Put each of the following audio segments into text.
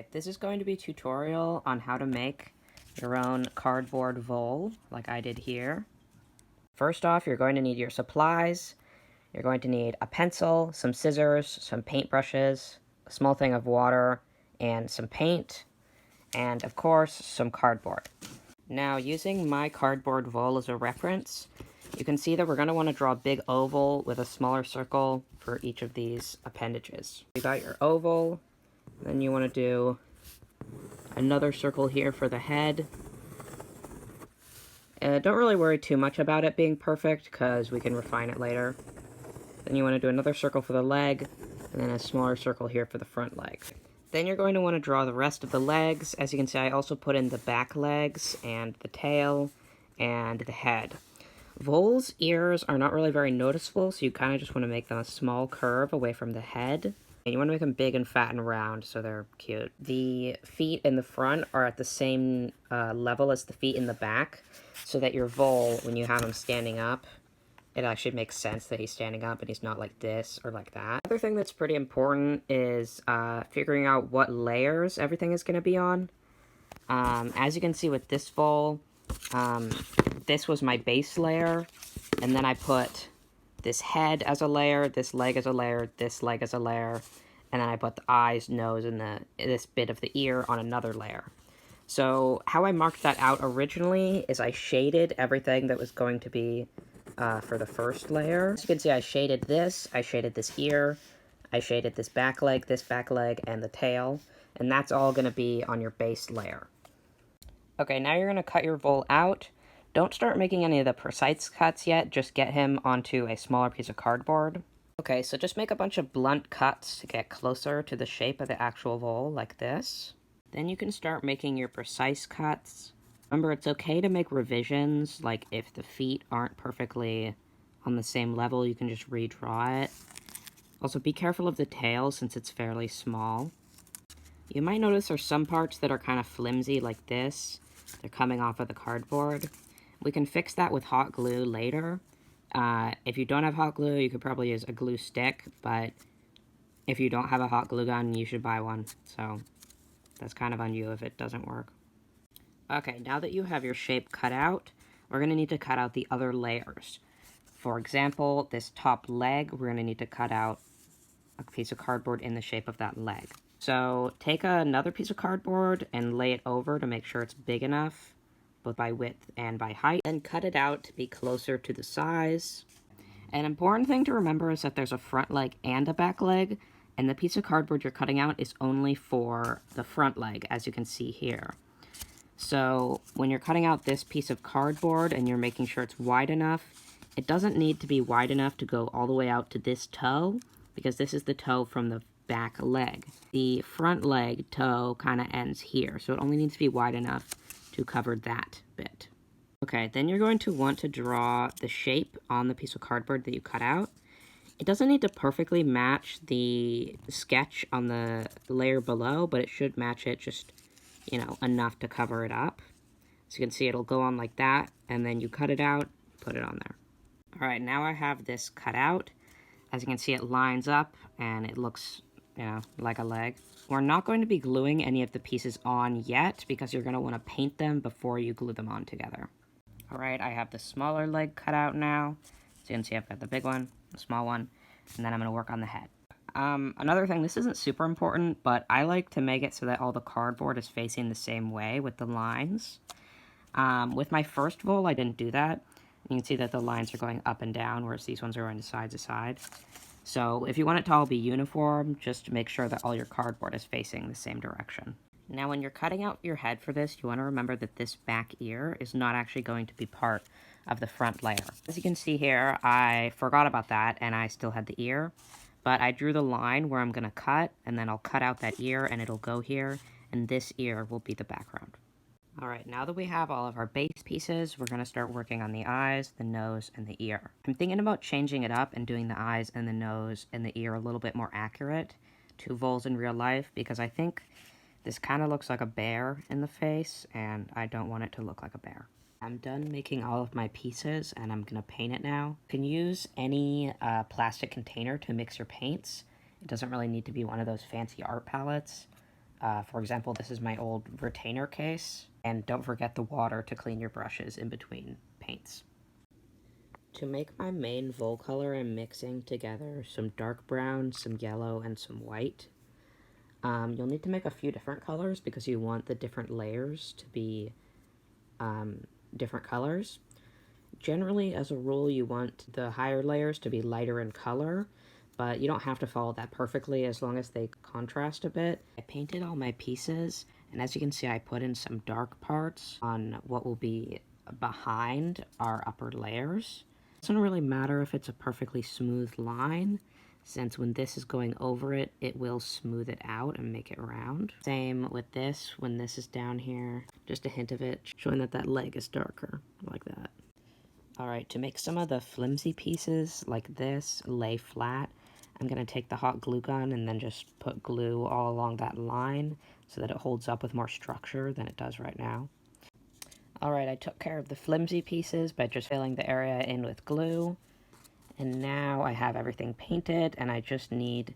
Alright, this is going to be a tutorial on how to make your own cardboard vole, like I did here. First off, you're going to need your supplies. You're going to need a pencil, some scissors, some paintbrushes, a small thing of water, and some paint, and of course, some cardboard. Now, using my cardboard vole as a reference, you can see that we're going to want to draw a big oval with a smaller circle for each of these appendages. You got your oval. Then you want to do another circle here for the head. Don't really worry too much about it being perfect, because we can refine it later. Then you want to do another circle for the leg, and then a smaller circle here for the front leg. Then you're going to want to draw the rest of the legs. As you can see, I also put in the back legs, and the tail, and the head. Voles' ears are not really very noticeable, so you kind of just want to make them a small curve away from the head. And you want to make them big and fat and round so they're cute. The feet in the front are at the same level as the feet in the back, so that your vole, when you have him standing up, it actually makes sense that he's standing up and he's not like this or like that. Another thing that's pretty important is figuring out what layers everything is going to be on. As you can see with this vole, this was my base layer, and then I put this head as a layer, this leg as a layer, this leg as a layer, and then I put the eyes, nose, and this bit of the ear on another layer. So how I marked that out originally is I shaded everything that was going to be for the first layer. As you can see, I shaded this ear, I shaded this back leg, and the tail, and that's all going to be on your base layer. Okay, now you're going to cut your vole out. Don't start making any of the precise cuts yet, just get him onto a smaller piece of cardboard. Okay, so just make a bunch of blunt cuts to get closer to the shape of the actual vole, like this. Then you can start making your precise cuts. Remember, it's okay to make revisions, like if the feet aren't perfectly on the same level, you can just redraw it. Also, be careful of the tail since it's fairly small. You might notice there's some parts that are kind of flimsy like this. They're coming off of the cardboard. We can fix that with hot glue later. If you don't have hot glue, you could probably use a glue stick, but if you don't have a hot glue gun, you should buy one. So that's kind of on you if it doesn't work. Okay, now that you have your shape cut out, we're going to need to cut out the other layers. For example, this top leg, we're going to need to cut out a piece of cardboard in the shape of that leg. So take another piece of cardboard and lay it over to make sure it's big enough, both by width and by height, and cut it out to be closer to the size. An important thing to remember is that there's a front leg and a back leg, and the piece of cardboard you're cutting out is only for the front leg, as you can see here. So when you're cutting out this piece of cardboard and you're making sure it's wide enough, it doesn't need to be wide enough to go all the way out to this toe, because this is the toe from the back leg. The front leg toe kind of ends here, so it only needs to be wide enough to cover that bit. Okay, then you're going to want to draw the shape on the piece of cardboard that you cut out. It doesn't need to perfectly match the sketch on the layer below, but it should match it just, you know, enough to cover it up. As you can see, it'll go on like that, and then you cut it out, put it on there. Alright, now I have this cut out. As you can see, it lines up, and it looks, you know, like a leg. We're not going to be gluing any of the pieces on yet, because you're going to want to paint them before you glue them on together. Alright, I have the smaller leg cut out now. So you can see I've got the big one, the small one, and then I'm going to work on the head. Another thing, this isn't super important, but I like to make it so that all the cardboard is facing the same way with the lines. With my first vole, I didn't do that. You can see that the lines are going up and down, whereas these ones are going side to side. So if you want it to all be uniform, just make sure that all your cardboard is facing the same direction. Now when you're cutting out your head for this, you want to remember that this back ear is not actually going to be part of the front layer. As you can see here, I forgot about that and I still had the ear, but I drew the line where I'm going to cut, and then I'll cut out that ear and it'll go here, and this ear will be the background. Alright, now that we have all of our base pieces, we're going to start working on the eyes, the nose, and the ear. I'm thinking about changing it up and doing the eyes and the nose and the ear a little bit more accurate to voles in real life, because I think this kind of looks like a bear in the face, and I don't want it to look like a bear. I'm done making all of my pieces, and I'm going to paint it now. You can use any plastic container to mix your paints. It doesn't really need to be one of those fancy art palettes. For example, this is my old retainer case. And don't forget the water to clean your brushes in between paints. To make my main Vole color, I'm mixing together some dark brown, some yellow, and some white. You'll need to make a few different colors because you want the different layers to be different colors. Generally, as a rule, you want the higher layers to be lighter in color, but you don't have to follow that perfectly as long as they contrast a bit. I painted all my pieces, and as you can see, I put in some dark parts on what will be behind our upper layers. It doesn't really matter if it's a perfectly smooth line, since when this is going over it, it will smooth it out and make it round. Same with this, when this is down here, just a hint of it, showing that that leg is darker, like that. Alright, to make some of the flimsy pieces, like this, lay flat, I'm going to take the hot glue gun and then just put glue all along that line so that it holds up with more structure than it does right now. Alright, I took care of the flimsy pieces by just filling the area in with glue. And now I have everything painted and I just need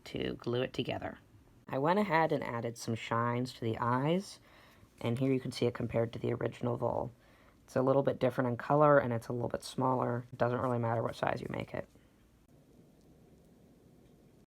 to glue it together. I went ahead and added some shines to the eyes, and here you can see it compared to the original Vole. It's a little bit different in color and it's a little bit smaller. It doesn't really matter what size you make it.